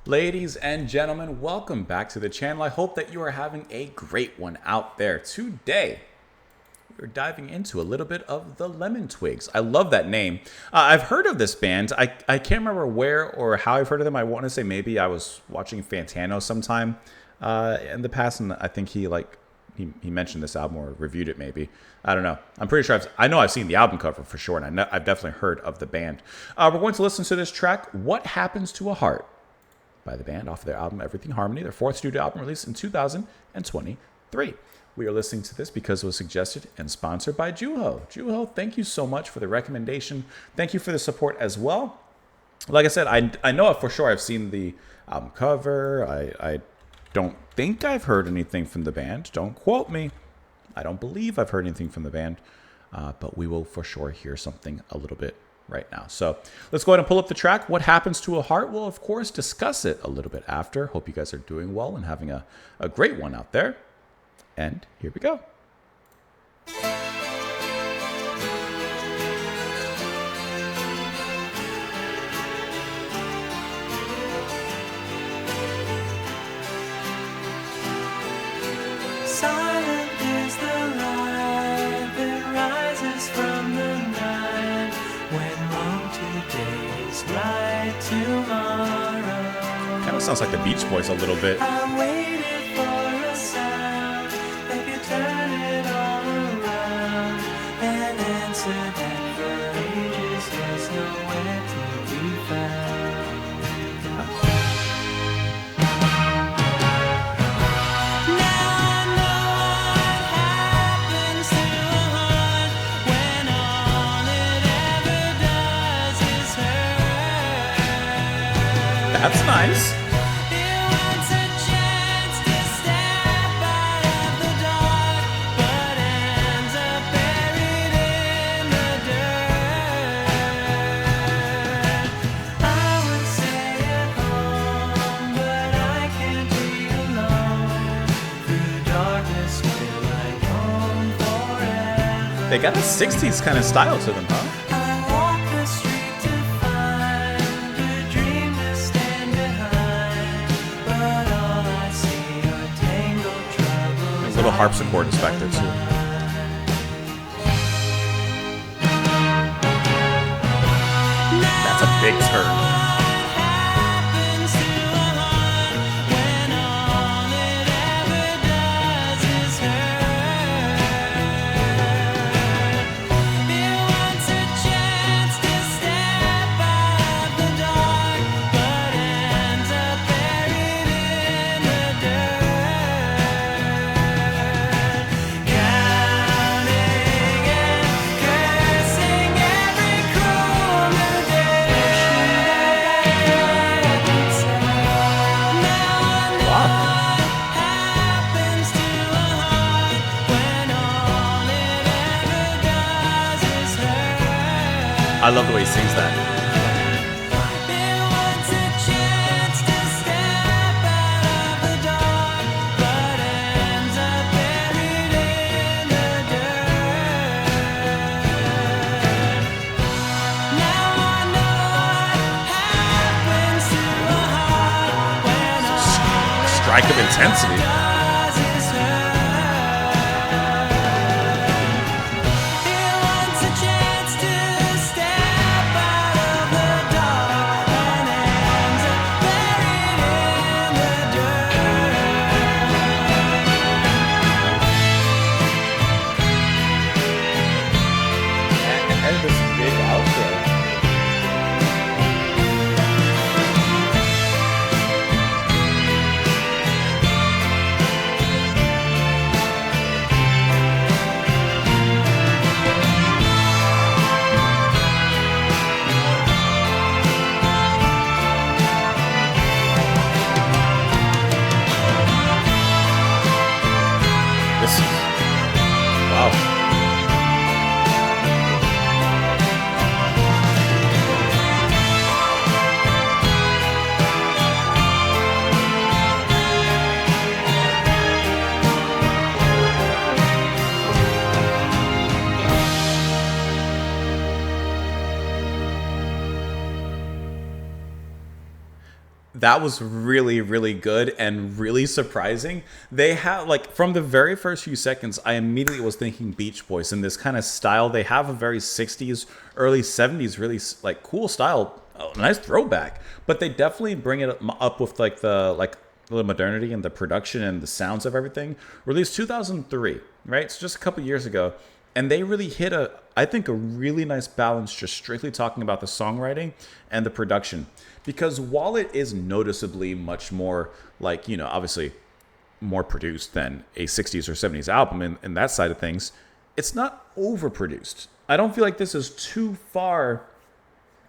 Ladies and gentlemen, welcome back to the channel. I hope that you are having a great one out there. Today, we're diving into a little bit of the Lemon Twigs. I love that name. I've heard of this band. I can't remember where or how I've heard of them. I want to say maybe I was watching Fantano sometime in the past, and I think he mentioned this album or reviewed it maybe. I don't know. I'm pretty sure I know I've seen the album cover for sure, and I've definitely heard of the band. We're going to listen to this track, What Happens to a Heart, by the band off of their album Everything Harmony, their fourth studio album released in 2023. We are listening to this because it was suggested and sponsored by Juho. Juho, thank you so much for the recommendation. Thank you for the support as well. Like I said, I know for sure I've seen the album cover. I don't think I've heard anything from the band. Don't quote me. I don't believe I've heard anything from the band, but we will for sure hear something a little bit right now. So let's go ahead and pull up the track. What Happens to a Heart? We'll, of course, discuss it a little bit after. Hope you guys are doing well and having a great one out there. And here we go. Silent is the light that rises from the night, when wrong today is right tomorrow. Kind of sounds like the Beach Boys a little bit. I waited for a sound that could turn it all around, an answer that for ages is nowhere to be found. That's nice. They got a 60s kind of style to them, huh? Little harpsichord is back there too. That's a big turn. I love the way he sings that. Strike of intensity. that was really, really good and really surprising. They have, like, from the very first few seconds, I immediately was thinking Beach Boys in this kind of style. They have a very 60s, early 70s, really, like, cool style. Oh, nice throwback. But they definitely bring it up with, like, the modernity and the production and the sounds of everything. Released 2003, right? So just a couple years ago. And they really hit I think, a really nice balance, just strictly talking about the songwriting and the production. Because while it is noticeably much more, like, you know, obviously more produced than a 60s or 70s album in that side of things, it's not overproduced. I don't feel like this is too far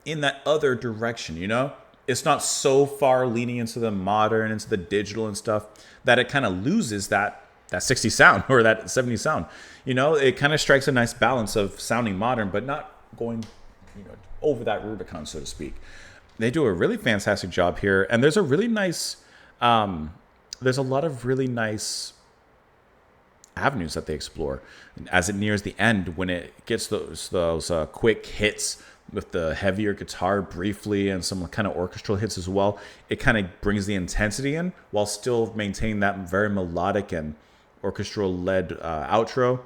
in that other direction, you know? It's not so far leaning into the modern, into the digital and stuff, that it kind of loses that 60s sound or that 70s sound. You know, it kind of strikes a nice balance of sounding modern, but not going, you know, over that Rubicon, so to speak. They do a really fantastic job here, and there's a really nice, there's a lot of really nice avenues that they explore as it nears the end, when it gets those quick hits with the heavier guitar briefly and some kind of orchestral hits as well. It kind of brings the intensity in while still maintaining that very melodic and orchestral led outro,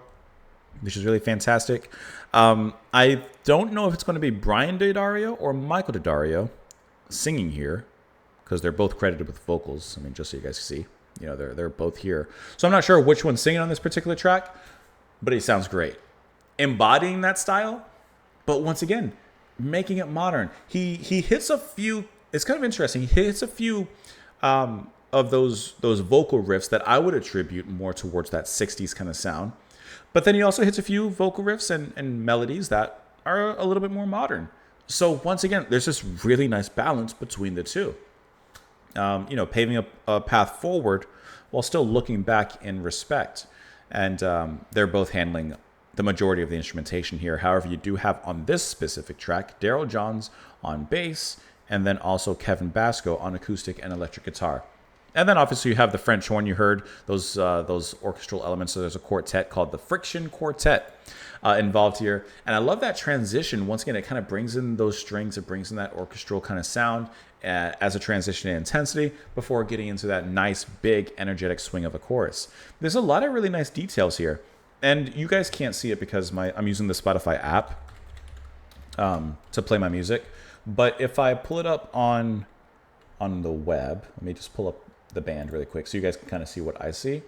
which is really fantastic. I don't know if it's going to be Brian D'Addario or Michael D'Addario singing here, because they're both credited with vocals. I mean, just so you guys can see, you know, they're both here. So I'm not sure which one's singing on this particular track, but he sounds great, embodying that style. But once again, making it modern. He hits a few. It's kind of interesting. He hits a few of those vocal riffs that I would attribute more towards that 60s kind of sound. But then he also hits a few vocal riffs and melodies that are a little bit more modern. So once again, there's this really nice balance between the two. You know, paving a path forward while still looking back in respect. And they're both handling the majority of the instrumentation here. However, you do have on this specific track Daryl Johns on bass, and then also Kevin Basco on acoustic and electric guitar. And then obviously you have the French horn. You heard those orchestral elements. So there's a quartet called the Friction Quartet involved here. And I love that transition. Once again, it kind of brings in those strings. It brings in that orchestral kind of sound as a transition in intensity before getting into that nice, big, energetic swing of a chorus. There's a lot of really nice details here. And you guys can't see it because I'm using the Spotify app to play my music. But if I pull it up on the web, let me just pull up the band really quick so you guys can kind of see what I see.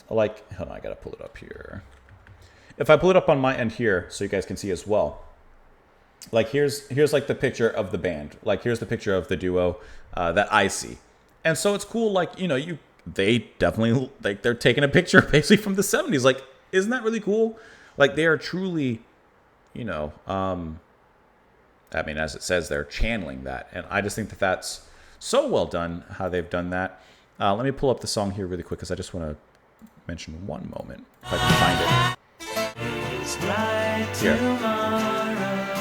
Hold on, I gotta pull it up here. If I pull it up on my end here so you guys can see as well. Like here's like the picture of the band. Like here's the picture of the duo that I see. And so it's cool, like, you know, they definitely, like, they're taking a picture basically from the 70s. Like, isn't that really cool? Like, they are truly, you know, I mean, as it says, they're channeling that. And I just think that that's so well done, how they've done that. Let me pull up the song here really quick, because I just want to mention one moment, if I can find it. Here.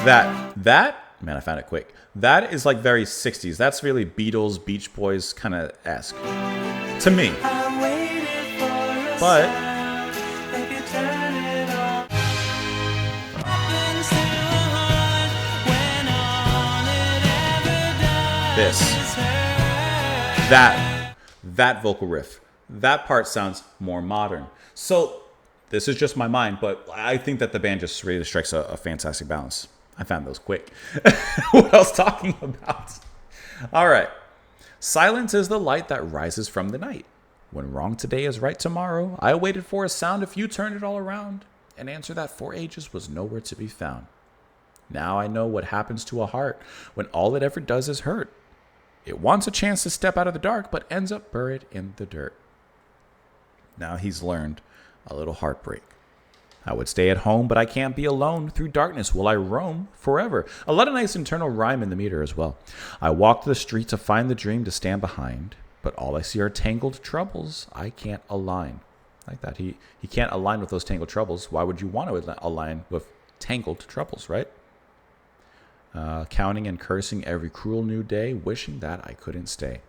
That, man, I found it quick. That is like very 60s. That's really Beatles, Beach Boys kind of esque to me. But that vocal riff, that part sounds more modern. So this is just my mind, but I think that the band just really strikes a fantastic balance. I found those quick. What else talking about? All right. Silence is the light that rises from the night. When wrong today is right tomorrow, I waited for a sound if you turned it all around. An answer that for ages was nowhere to be found. Now I know what happens to a heart when all it ever does is hurt. It wants a chance to step out of the dark, but ends up buried in the dirt. Now he's learned a little heartbreak. I would stay at home, but I can't be alone. Through darkness will I roam forever. A lot of nice internal rhyme in the meter as well. I walk the street to find the dream to stand behind, but all I see are tangled troubles I can't align. Like that. He can't align with those tangled troubles. Why would you want to align with tangled troubles, right? Counting and cursing every cruel new day, wishing that I couldn't stay.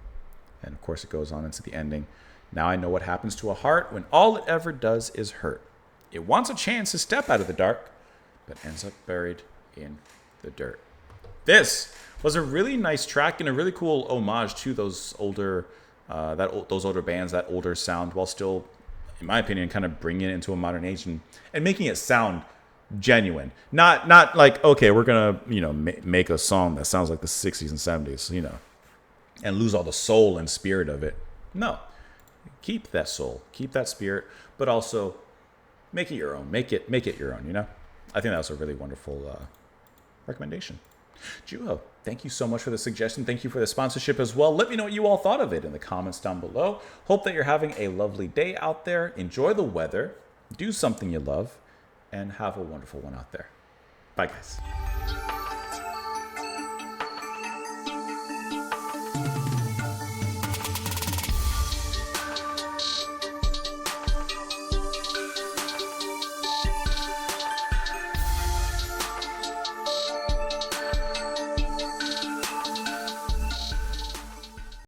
And of course it goes on into the ending. Now I know what happens to a heart when all it ever does is hurt. It wants a chance to step out of the dark, but ends up buried in the dirt. This was a really nice track and a really cool homage to those older, those older bands, that older sound, while still, in my opinion, kind of bringing it into a modern age and making it sound genuine. Not like, okay, we're gonna make a song that sounds like the 60s and 70s, and lose all the soul and spirit of it. No, keep that soul, keep that spirit, but also make it your own. Make it your own. I think that was a really wonderful recommendation. Juho, thank you so much for the suggestion. Thank you for the sponsorship as well. Let me know what you all thought of it in the comments down below. Hope that you're having a lovely day out there. Enjoy the weather. Do something you love. And have a wonderful one out there. Bye, guys.